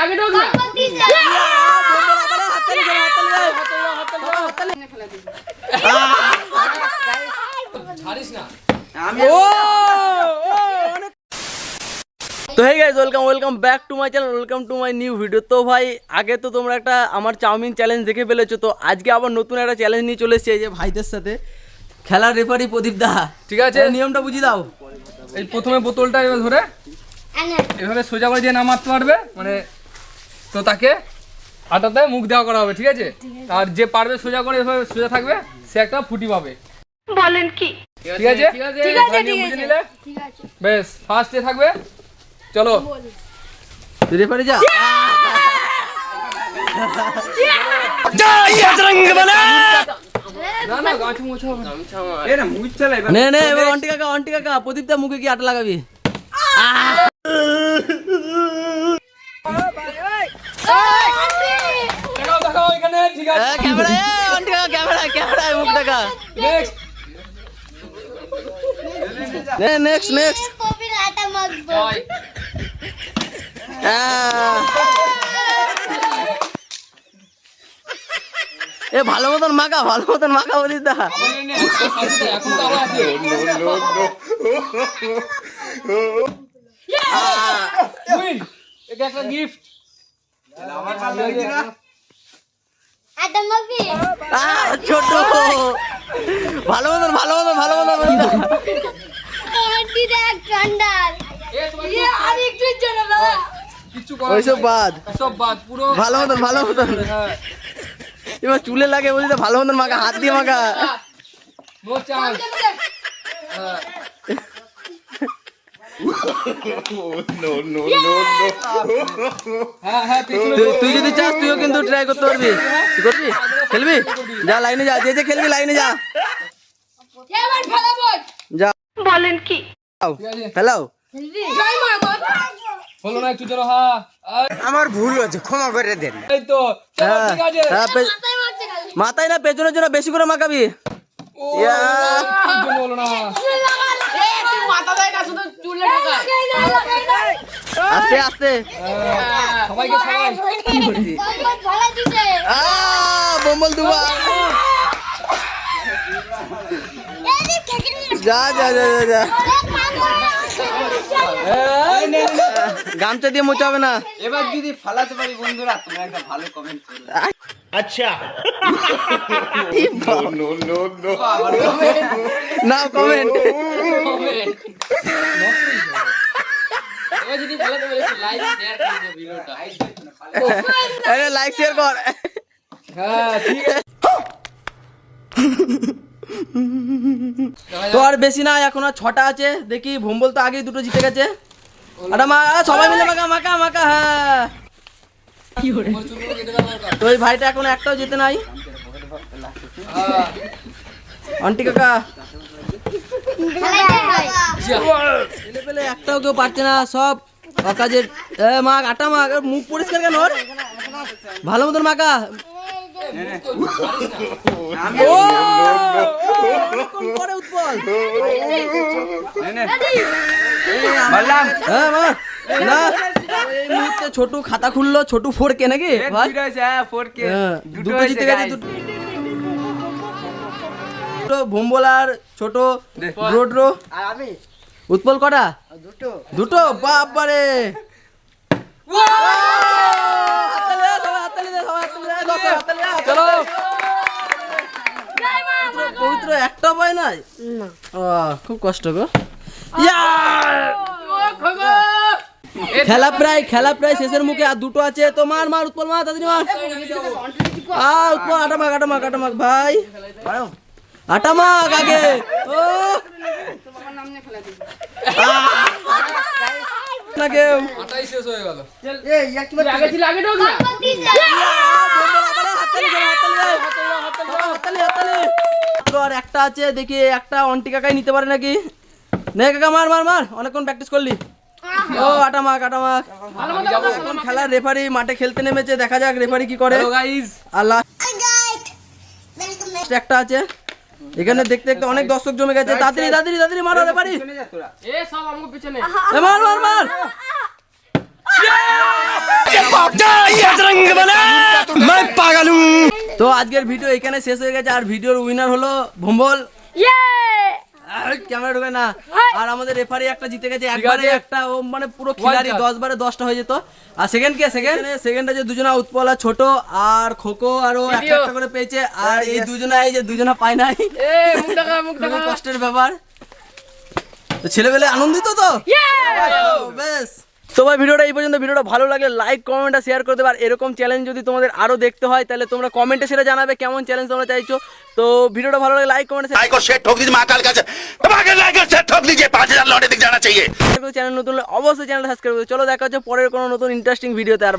आगे ढोक ना ছাড়িস না তো hey guys welcome back to my channel, welcome to my new video. তো ভাই আগে তো তোমরা একটা আমার চাউমিন চ্যালেঞ্জ দেখে ফেলেছো, তো আজকে আবার নতুন একটা চ্যালেঞ্জ নিয়ে চলে এসেছি এই যে ভাইদের সাথে। খেলার রেফারি প্রদীপ দা, ঠিক আছে নিয়মটা বুঝিয়ে দাও। এই প্রথমে বোতলটা এভাবে ধরে এভাবে সোজা করে দিয়ে না মারতে পারবে, মানে তো তাকে আটাতে মুখ দেওয়া করা হবে, ঠিক আছে? আর যে পারবে সোজা করে এভাবে সোজা থাকবে সে একটা ফুটি পাবে। বলেন কি? ঠিক আছে বেশ, ফার্স্টে থাকবে। চলো রেফারি যা না না গাছ মোছা হবে না। নে নে এবার অন্টি কাকা প্রদীপ দা মুখে কি আটা লাগাবি? দেখাও দেখাও এখানে, ঠিক আছে? ক্যামেরা অন্টি কাকা ক্যামেরা মুখ দেখা। নেক্সট নেক্সট কপির আটা মাখবো। এ ভালো মতন মাখা প্রদীপ দা। এখন তো আবার আছে উইন, এটা একটা গিফট। আটা মাখবি? ছোট ভালো মতন আন্টি দেখ ঠান্ডার। এ তোমার আর একটু জন্য না। কিছু করার ওইসব নাই। বাদ, সব বাদ পুরো ভালো মতন হ্যাঁ, এবার চুলে লাগে বলছি ভালো মতন মাখা, হাত দিয়ে মাখা। No chance. হ্যাঁ হ্যাঁ হ্যাঁ পিছনে তুই যদি চাস তুইও কিন্তু ট্রাই করতে পারবি। কি করবি? খেলবি? যা লাইনে যা, যে খেলবি লাইনে যা। এবার ফেলাবো। যা বলেন কি? ঠিক আছে ফেলাও। জয় মা গো। হলো না একটু, চলো। হ্যাঁ আমার ভুল হয়েছে, ক্ষমা করে দেন। এই তো চলো, হ্যাঁ, ঠিক আছে। হ্যাঁ, মাথায় মারছে খালি। মাথায় না পেছনের জন্য বেশি করে মাখাবি। ও ইয়া। কি জন্য হলো না? তুই মাথা দেয় না, শুধু চুলে ঢোকায়। আস্তে সবাইকে সবাই ভালো দিছে। বম্বল দুবা। এই খেকড়ি। যা গামছা দিয়ে মোচা হবে না। এবার যদি ফালাতে পারি বন্ধুরা, তোমরা একটা ভালো কমেন্ট করো। না কমেন্ট। যদি বলে দেবে লাইক শেয়ার করে দিও ভিডিওটা। আরে লাইক শেয়ার কর। হ্যাঁ ঠিক আছে। তো আর বেশি না, এখন আর 6টা আছে। দেখি ভম্বল তো আগেই 2টো জিতে গেছে। আরে মা সবাই মিলে মাখা। হ্যাঁ তো ওই ভাইটা এখন একটাও জিতে নাই। আন্টি কাকা ছেলে পেলে একটাও কেউ পারছে না, সব অকাজের। মাখ আটা মাখ, মুখ পরিষ্কার কেন ওর? ভালো মতন মাখা। পরে উৎপল হ্যাঁ মা না এই মুহূর্তে ছোটু খাতা খুললো, ছোটু 4K নাকি ভাই? হ্যাঁ, দুটো জিতে গেছে। দুটো ভম্বল আর ছোট ব্রোড্রো। উৎপল কটা? দুটো বাবারে। চলো পবিত্র একটা পায় নাই, খুব কষ্ট গো। খেলা প্রায় শেষের মুখে, আর 2টো আছে। তো মার উৎপল মার, তাড়াতাড়ি মার। উৎপল আটা মাখ ভাই, আটা মাখ আগে। ও না কেউ আটাই শেষ হয়ে গেল। আগে ঢোক না। আর একটা আছে, দেখি একটা অন্টি কাকাই নিতে পারে নাকি। নে কাকা মার অনেকক্ষণ প্র্যাকটিস করলি। ও আটা মাখ। এখন খেলার রেফারি মাঠে খেলতে নেমেছে, দেখা যাক রেফারি কি করে। হ্যালো গাইস, আল্লাহ একটা আছে এখানে, দেখতে অনেক দর্শক জমে গেছে। তাড়াতাড়ি মারো রেফারি। এ সব আমগো পিছনে। মার তো আজকের ভিডিও এখানে শেষ হয়ে গেছে আর ভিডিওর উইনার হলো ভম্বল। ক্যামেরা ঢোকে না। আর আমাদের রেফারি একটা জিতে গেছে একবারে একটা, ও মানে পুরো খিলাড়ি 10 বারে 10টা হয়ে যেত। আর সেকেন্ড কে সেকেন্ড আছে দুজনা উৎপল আর ছোট আর খোকো, আর ও একটা একটা করে পেয়েছে। আর এই দুজনা পায় নাই, খুবই কষ্টের ব্যাপার। তো ছেলেবেলে আনন্দিত তো বেশ। তো ভাই ভিডিওটা এই পর্যন্ত। ভিডিওটা ভালো লাগলে লাইক কমেন্ট আর শেয়ার করে দেবে। আর এরকম চ্যালেঞ্জ যদি তোমাদের আরো দেখতে হয় তাহলে তোমরা কমেন্টে সেটা জানাবে কেমন চ্যালেঞ্জ তোমরা চাইছো। তো ভিডিওটা ভালো লাগলে লাইক কমেন্ট शेर ठोक दीजिए महाकाल का लाइक और शेर ठोक दीजिए 5000 लौटे दिख जाना चाहिए। চ্যানেল নতুন হলে অবশ্যই চ্যানেলটা সাবস্ক্রাইব করো। চলো দেখা হচ্ছে পরের কোনো নতুন ইন্টারেস্টিং ভিডিওতে। আর